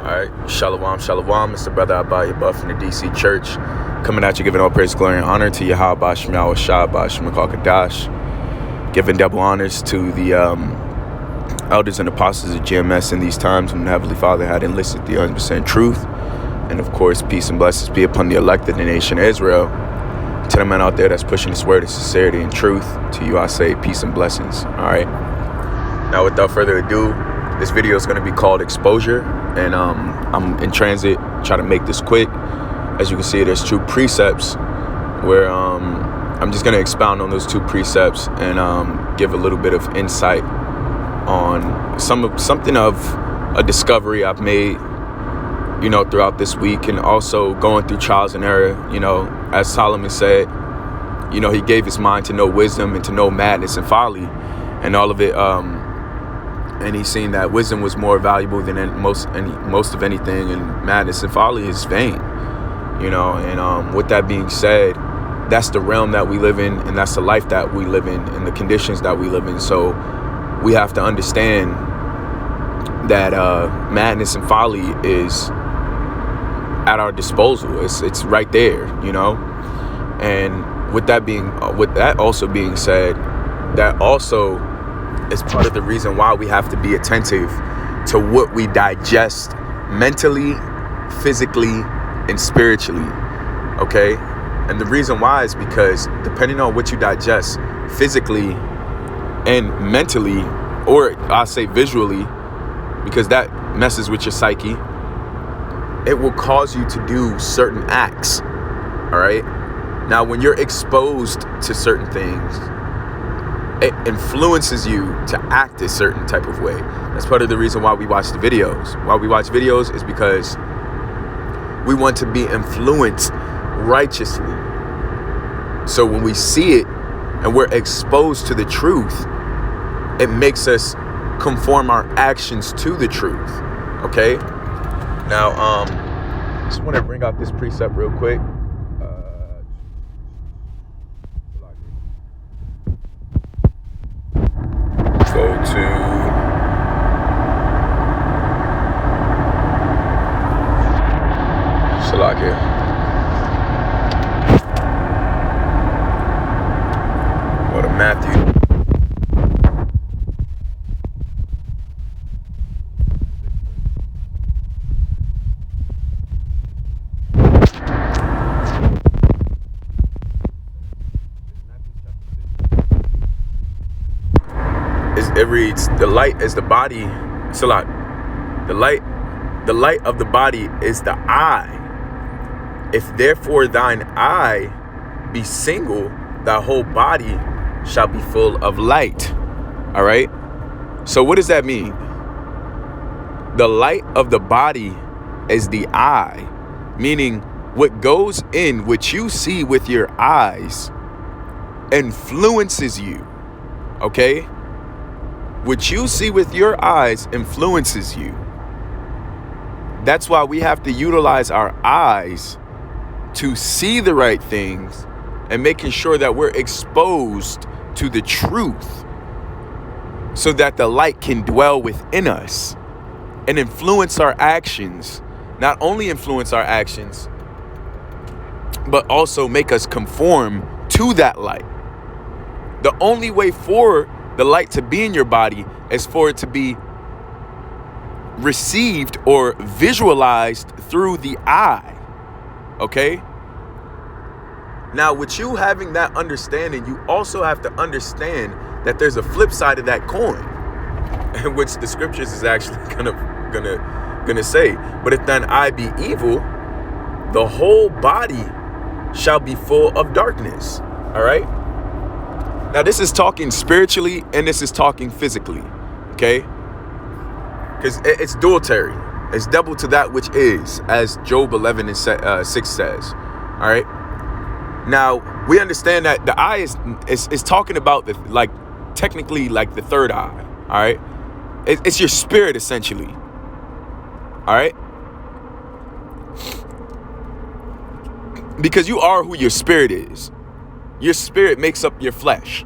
All right, Shalom, Shalom. It's the brother Abaya Buff from the DC Church, coming at you, giving all praise, glory, and honor to Yahweh Shem Yahweh Shah Shem Kadash, giving double honors to the elders and apostles of GMS in these times when the Heavenly Father had enlisted the 100% truth, and of course, peace and blessings be upon the elected the nation of Israel. To the man out there that's pushing this word of sincerity and truth, to you I say peace and blessings. All right. Now, without further ado, this video is going to be called Exposure, and I'm in transit, try to make this quick. As you can see, there's two precepts where I'm just going to expound on those two precepts and give a little bit of insight on something of a discovery I've made, throughout this week, and also going through trials and error. As Solomon said, he gave his mind to know wisdom and to know madness and folly, and all of it. And he's seen that wisdom was more valuable than most of anything, and madness and folly is vain. And with that being said, that's the realm that we live in, and that's the life that we live in, and the conditions that we live in. So we have to understand that madness and folly is at our disposal. It's right there, And with that also being said, that also is part of the reason why we have to be attentive to what we digest mentally, physically, and spiritually. Okay? And the reason why is because depending on what you digest physically and mentally, or I say visually, because that messes with your psyche, it will cause you to do certain acts. All right? Now, when you're exposed to certain things, it influences you to act a certain type of way. That's part of the reason why we watch the videos. Why we watch videos is because we want to be influenced righteously. So when we see it and we're exposed to the truth, it makes us conform our actions to the truth. Okay? Now, just want to bring out this precept real quick. Go to Salakia. Go to Matthew. It reads, the light is the body. Salat. The light of the body is the eye. If therefore thine eye be single, thy whole body shall be full of light. All right. So what does that mean? The light of the body is the eye, meaning what goes in, what you see with your eyes, influences you. Okay. What you see with your eyes influences you. That's why we have to utilize our eyes to see the right things and making sure that we're exposed to the truth so that the light can dwell within us and influence our actions. Not only influence our actions, but also make us conform to that light. The only way for the light to be in your body is for it to be received or visualized through the eye. Okay? Now, with you having that understanding, you also have to understand that there's a flip side of that coin, which the scriptures is actually gonna say. But if thine eye be evil, the whole body shall be full of darkness. All right? Now, this is talking spiritually and this is talking physically, okay? Because it's duality. It's double to that which is, as Job 11 and 6 says, all right? Now, we understand that the eye is talking about, technically, like the third eye, all right? It's your spirit, essentially, all right? Because you are who your spirit is. Your spirit makes up your flesh.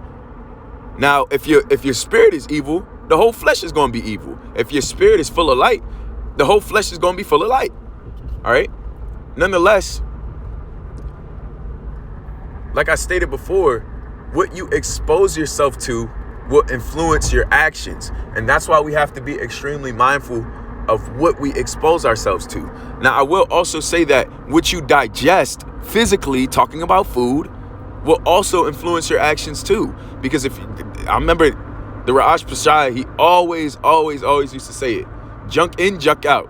Now, if your spirit is evil, the whole flesh is going to be evil. If your spirit is full of light, the whole flesh is going to be full of light. All right. Nonetheless, like I stated before, what you expose yourself to will influence your actions. And that's why we have to be extremely mindful of what we expose ourselves to. Now, I will also say that what you digest physically, talking about food, will also influence your actions too. Because I remember the Ra'ash Pashai, he always used to say it: junk in, junk out.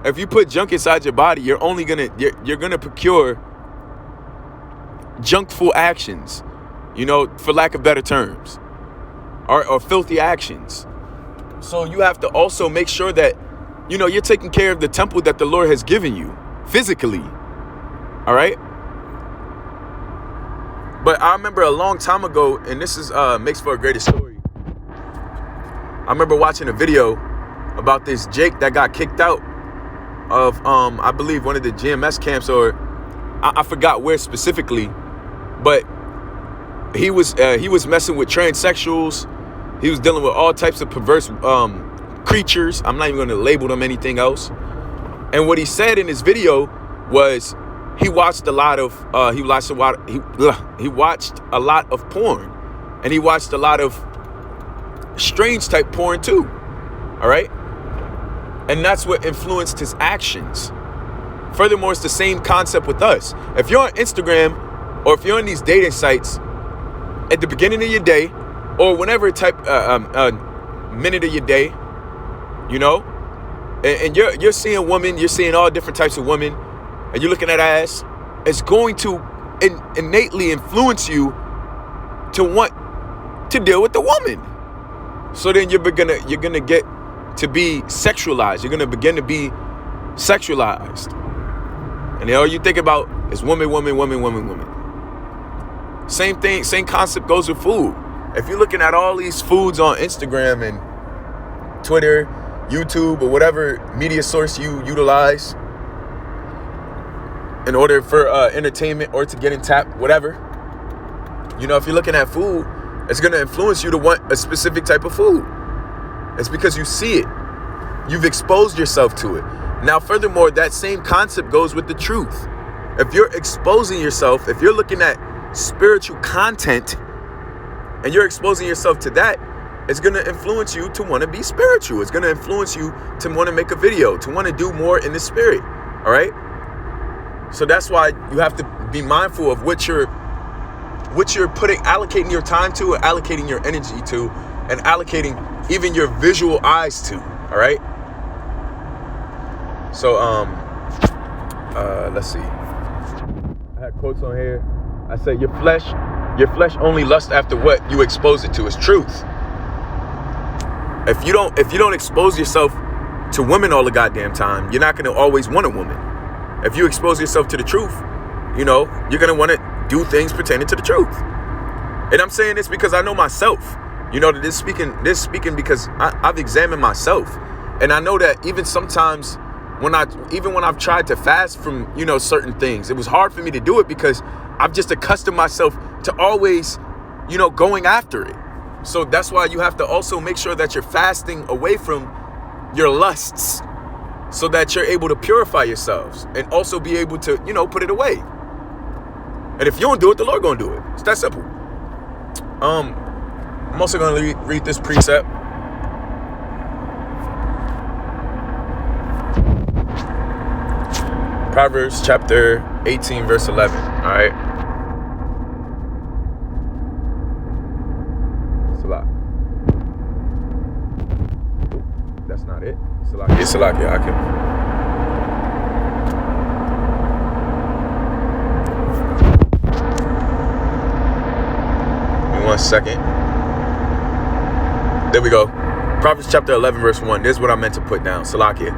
If you put junk inside your body, you're gonna procure junkful actions, for lack of better terms, or filthy actions. So you have to also make sure that, you're taking care of the temple that the Lord has given you physically. All right. But I remember a long time ago, and this is makes for a greater story. I remember watching a video about this Jake that got kicked out of, I believe, one of the GMS camps, or I forgot where specifically, but he was messing with transsexuals. He was dealing with all types of perverse creatures. I'm not even going to label them anything else. And what he said in his video was he watched a lot of porn, and he watched a lot of strange type porn too. All right. And that's what influenced his actions. Furthermore, it's the same concept with us. If you're on Instagram, or if you're on these dating sites at the beginning of your day, or whenever minute of your day, and you're seeing women, you're seeing all different types of women, and you're looking at ass, it's going to innately influence you to want to deal with the woman. So then you're gonna get to be sexualized. You're gonna begin to be sexualized, and all you think about is woman. Same thing, same concept goes with food. If you're looking at all these foods on Instagram and Twitter, YouTube, or whatever media source you utilize in order for entertainment or to get in tap, whatever, if you're looking at food, it's going to influence you to want a specific type of food. It's because you see it. You've exposed yourself to it. Now, furthermore, that same concept goes with the truth. If you're exposing yourself, if you're looking at spiritual content and you're exposing yourself to that, it's going to influence you to want to be spiritual. It's going to influence you to want to make a video, to want to do more in the spirit. All right. So that's why you have to be mindful of what you're allocating your time to, or allocating your energy to, and allocating even your visual eyes to. All right. So, let's see. I had quotes on here. I said, your flesh only lusts after what you expose it to. It's truth. If you don't expose yourself to women all the goddamn time, you're not going to always want a woman. If you expose yourself to the truth, you're going to want to do things pertaining to the truth. And I'm saying this because I know myself. This speaking because I've examined myself, and I know that even sometimes when I've tried to fast from certain things, it was hard for me to do it because I've just accustomed myself to always going after it. So that's why you have to also make sure that you're fasting away from your lusts, so that you're able to purify yourselves and also be able to put it away. And if you don't do it, the Lord gonna do it. It's that simple. I'm also gonna read this precept. Proverbs chapter 18, verse 11. All right. Salah. That's not it. Salakia. Okay. Give me 1 second. There we go. Proverbs chapter 11, verse 1. This is what I meant to put down. Salakia.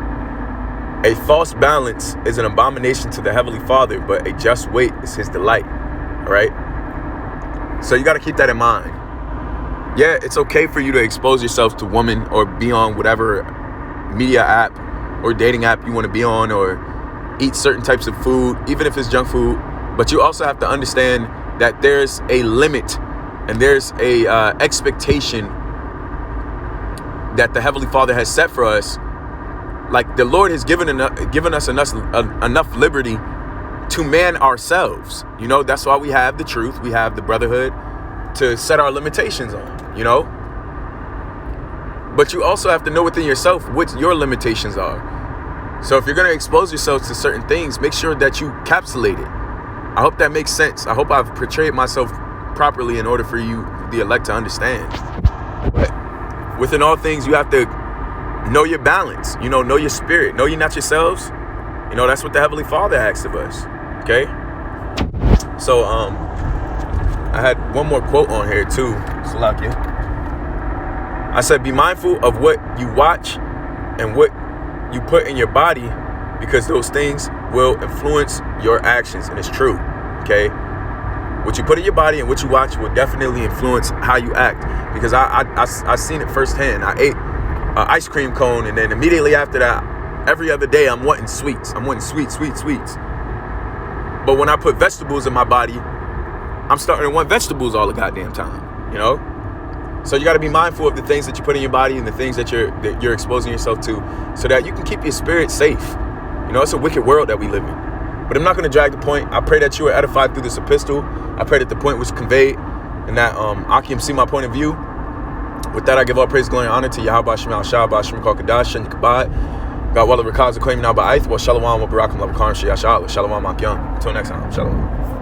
A false balance is an abomination to the Heavenly Father, but a just weight is his delight. All right? So you got to keep that in mind. Yeah, it's okay for you to expose yourself to women or be on whatever media app or dating app you want to be on, or eat certain types of food, even if it's junk food. But you also have to understand that there's a limit and there's a expectation that the Heavenly Father has set for us Like, the Lord has given us enough liberty to man ourselves. You know, that's why we have the truth. We have the brotherhood to set our limitations on, you know. But you also have to know within yourself what your limitations are. So if you're going to expose yourself to certain things, make sure that you capsulate it. I hope that makes sense. I hope I've portrayed myself properly in order for you, the elect, to understand. But within all things, you have to know your balance. You know your spirit. Know ye not yourselves. You know, that's what the Heavenly Father asks of us. Okay? So, I had one more quote on here too. Salakia. I said, be mindful of what you watch and what you put in your body, because those things will influence your actions. And it's true. Okay? What you put in your body and what you watch will definitely influence how you act. Because I seen it firsthand. I ate an ice cream cone, and then immediately after that, every other day I'm wanting sweets. I'm wanting sweets. But when I put vegetables in my body, I'm starting to want vegetables all the goddamn time, you know? So you got to be mindful of the things that you put in your body and the things that you're exposing yourself to, so that you can keep your spirit safe. You know, it's a wicked world that we live in. But I'm not going to drag the point. I pray that you were edified through this epistle. I pray that the point was conveyed and that Akim see my point of view. With that, I give all praise, glory, and honor to Yahweh Shemal Shah, Bashim Kadash, and Kabad. God, Walla Rakaza, claiming now by Aith, Shalom, Barakum, Labakaran, Shia Shalom, Akim. Until next time, Shalom.